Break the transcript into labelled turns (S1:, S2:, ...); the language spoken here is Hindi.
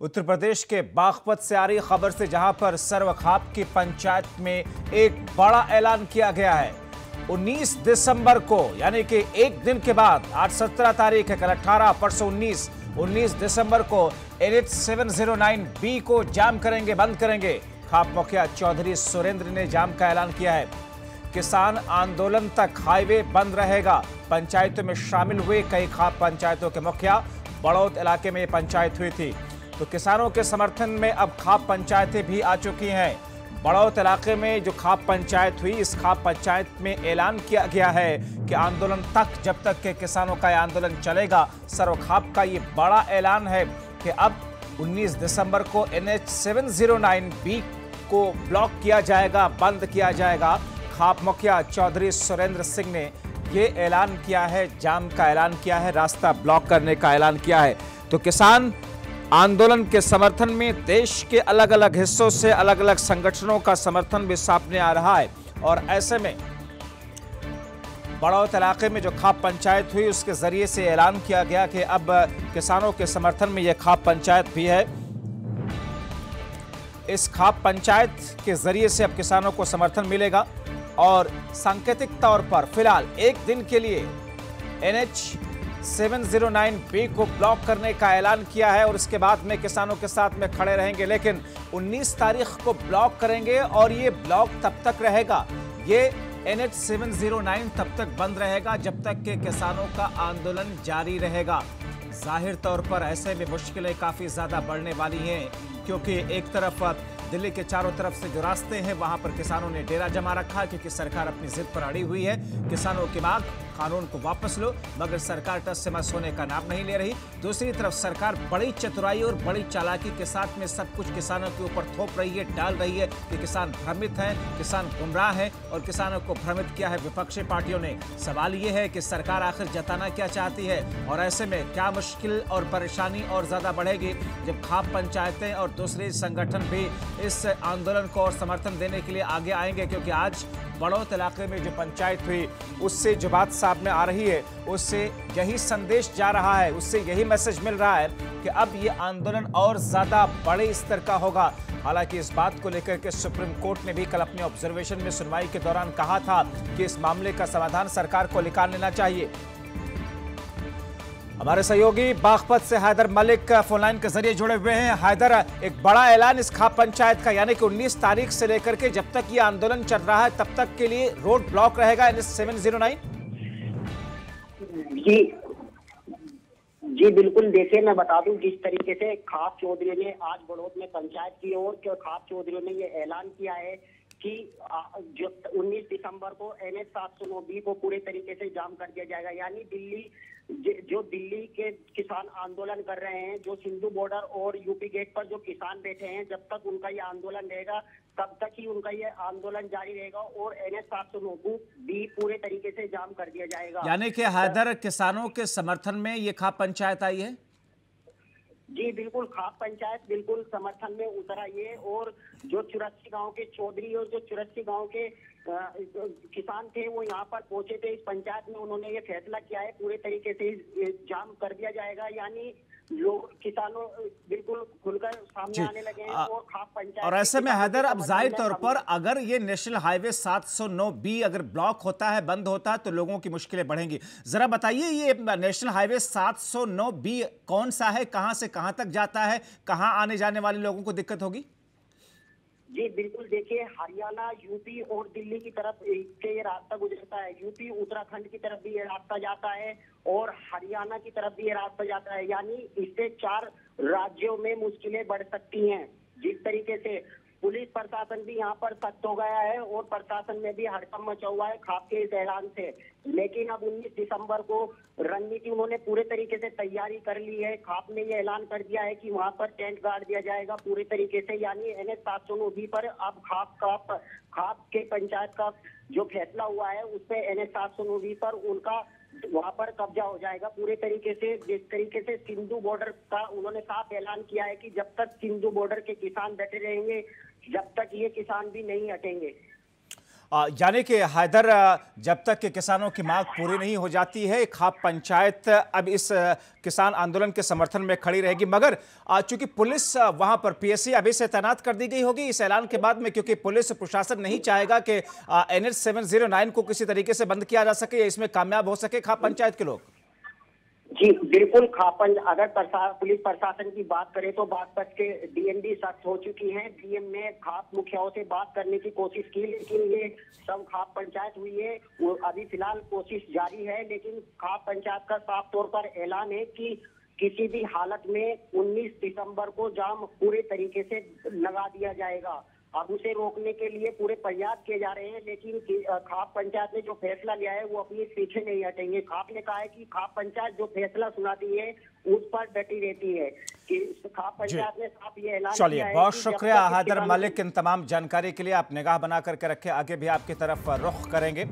S1: उत्तर प्रदेश के बागपत से आ रही खबर से, जहां पर सर्वखाप की पंचायत में एक बड़ा ऐलान किया गया है। 19 दिसंबर को, यानी कि एक दिन के बाद, आज 17 तारीख है, कल 18, परसों 19 दिसंबर को NH 709B को जाम करेंगे, बंद करेंगे। खाप मुखिया चौधरी सुरेंद्र ने जाम का ऐलान किया है। किसान आंदोलन तक हाईवे बंद रहेगा। पंचायतों में शामिल हुए कई खाप पंचायतों के मुखिया। बड़ौत इलाके में पंचायत हुई थी, तो किसानों के समर्थन में अब खाप पंचायतें भी आ चुकी हैं। बड़ौत इलाके में जो खाप पंचायत हुई, इस खाप पंचायत में ऐलान किया गया है कि आंदोलन तक, जब तक के किसानों का आंदोलन चलेगा। सर्वखाप का ये बड़ा ऐलान है कि अब 19 दिसंबर को NH 709B को ब्लॉक किया जाएगा, बंद किया जाएगा। खाप मुखिया चौधरी सुरेंद्र सिंह ने ये ऐलान किया है, जाम का ऐलान किया है, रास्ता ब्लॉक करने का ऐलान किया है। तो किसान आंदोलन के समर्थन में देश के अलग अलग हिस्सों से अलग अलग संगठनों का समर्थन भी सामने आ रहा है। और ऐसे में बड़ौत इलाके में जो खाप पंचायत हुई, उसके जरिए से ऐलान किया गया कि अब किसानों के समर्थन में यह खाप पंचायत भी है। इस खाप पंचायत के जरिए से अब किसानों को समर्थन मिलेगा और सांकेतिक तौर पर फिलहाल एक दिन के लिए NH 709B को ब्लॉक करने का ऐलान किया है और इसके बाद में किसानों के साथ में खड़े रहेंगे। लेकिन 19 तारीख को ब्लॉक करेंगे और ये ब्लॉक तब तक रहेगा, ये NH 709 तब तक बंद रहेगा जब तक कि किसानों का आंदोलन जारी रहेगा। जाहिर तौर पर ऐसे में मुश्किलें काफ़ी ज़्यादा बढ़ने वाली हैं, क्योंकि एक तरफ दिल्ली के चारों तरफ से जो रास्ते हैं, वहां पर किसानों ने डेरा जमा रखा है, क्योंकि सरकार अपनी जिद पर अड़ी हुई है। किसानों की मांग, कानून को वापस लो, मगर सरकार टस से मस होने का नाम नहीं ले रही। दूसरी तरफ सरकार बड़ी चतुराई और बड़ी चालाकी के साथ में सब कुछ किसानों के ऊपर थोप रही है, डाल रही है कि किसान भ्रमित हैं, किसान गुमराह हैं, और किसानों को भ्रमित किया है विपक्षी पार्टियों ने। सवाल ये है कि सरकार आखिर जताना क्या चाहती है, और ऐसे में क्या मुश्किल और परेशानी और ज्यादा बढ़ेगी जब खाप पंचायतें और दूसरे संगठन भी इस आंदोलन को और समर्थन देने के लिए आगे आएंगे। क्योंकि आज बड़ौत इलाके में जो पंचायत हुई, उससे जो बात सामने आ रही है, उससे यही संदेश जा रहा है, उससे यही मैसेज मिल रहा है कि अब ये आंदोलन और ज्यादा बड़े स्तर का होगा। हालांकि इस बात को लेकर के सुप्रीम कोर्ट ने भी कल अपने ऑब्जर्वेशन में सुनवाई के दौरान कहा था कि इस मामले का समाधान सरकार को निकाल लेना चाहिए। हमारे सहयोगी बागपत से हैदर मलिक फोनलाइन के जरिए जुड़े हुए हैं। हैदर, एक बड़ा ऐलान इस खाप पंचायत का, यानी कि 19 तारीख से लेकर के जब तक ये आंदोलन चल रहा है तब तक के लिए रोड ब्लॉक रहेगा NH 709?
S2: जी बिल्कुल। देखिए, मैं बता दूं, जिस तरीके से खाप चौधरी ने आज बड़ौत में पंचायत की और खाप चौधरी ने ये ऐलान किया है कि जो 19 दिसंबर को NH 709B को पूरे तरीके से जाम कर दिया जाएगा। यानी दिल्ली के किसान आंदोलन कर रहे हैं, जो सिंधु बॉर्डर और यूपी गेट पर जो किसान बैठे हैं, जब तक उनका ये आंदोलन रहेगा तब तक ही उनका ये आंदोलन जारी रहेगा और NH 709B पूरे तरीके से जाम कर दिया जाएगा।
S1: यानी कि हैदर, किसानों के समर्थन में ये खाप पंचायत आई है?
S2: जी बिल्कुल, खाप पंचायत बिल्कुल समर्थन में उतर आई है और जो 84 गांव के चौधरी और जो 84 गांव के किसान थे, वो यहाँ पर पहुंचे थे इस पंचायत में। उन्होंने ये फैसला किया है पूरे तरीके से जाम कर दिया जाएगा। यानी लोग, किसानों बिल्कुल खुलकर सामने आने लगे हैं और खाप पंचायत।
S1: और ऐसे में हैदर, अब जाहिर तौर पर अगर ये नेशनल हाईवे 709B अगर ब्लॉक होता है, बंद होता है, तो लोगों की मुश्किलें बढ़ेंगी। जरा बताइए, ये नेशनल हाईवे 709B कौन सा है, कहां से कहां तक जाता है, कहां आने जाने वाले लोगों को दिक्कत होगी?
S2: जी बिल्कुल। देखिए, हरियाणा, यूपी और दिल्ली की तरफ से ये रास्ता गुजरता है। यूपी, उत्तराखंड की तरफ भी ये रास्ता जाता है और हरियाणा की तरफ भी ये रास्ता जाता है। यानी इससे 4 राज्यों में मुश्किलें बढ़ सकती हैं। जिस तरीके से पुलिस प्रशासन भी यहाँ पर सख्त हो गया है और प्रशासन में भी हड़कंप मचा हुआ है खाप के इस ऐलान से। लेकिन अब 19 दिसंबर को रणनीति उन्होंने पूरे तरीके से तैयारी कर ली है। खाप ने ये ऐलान कर दिया है कि वहां पर टेंट गाड़ दिया जाएगा पूरे तरीके से। यानी NH 709B पर अब खाप के पंचायत का जो फैसला हुआ है, उस पर NH 709B पर उनका वहां पर कब्जा हो जाएगा पूरे तरीके से। जिस तरीके से सिंधु बॉर्डर का उन्होंने साफ ऐलान किया है कि जब तक सिंधु बॉर्डर के किसान बैठे रहेंगे, जब तक ये किसान भी नहीं हटेंगे।
S1: यानी कि हैदर, जब तक कि किसानों की मांग पूरी नहीं हो जाती है, खाप पंचायत अब इस किसान आंदोलन के समर्थन में खड़ी रहेगी। मगर चूंकि पुलिस वहां पर पीएससी अभी से तैनात कर दी गई होगी इस ऐलान के बाद में, क्योंकि पुलिस प्रशासन नहीं चाहेगा कि NH 709 को किसी तरीके से बंद किया जा सके या इसमें कामयाब हो सके खाप पंचायत के लोग।
S2: जी बिल्कुल, खापन अगर पुलिस प्रशासन की बात करें तो बागपत के डीएमडी सख्त हो चुकी हैं। डीएम ने खाप मुखियाओं से बात करने की कोशिश की, लेकिन ये सब खाप पंचायत हुई है, वो अभी फिलहाल कोशिश जारी है। लेकिन खाप पंचायत का साफ तौर पर ऐलान है कि किसी भी हालत में 19 दिसंबर को जाम पूरे तरीके से लगा दिया जाएगा। अब उसे रोकने के लिए पूरे प्रयास किए जा रहे हैं, लेकिन खाप पंचायत ने जो फैसला लिया है वो अपने पीछे नहीं हटेंगे। खाप ने कहा है कि खाप पंचायत जो फैसला सुनाती है उस पर डटी रहती है, कि खाप पंचायत ने साफ ये ऐलान किया है।
S1: चलिए, बहुत शुक्रिया हैदर मलिक इन तमाम जानकारी के लिए। आप निगाह बना करके रखें, आगे भी आपकी तरफ रुख करेंगे।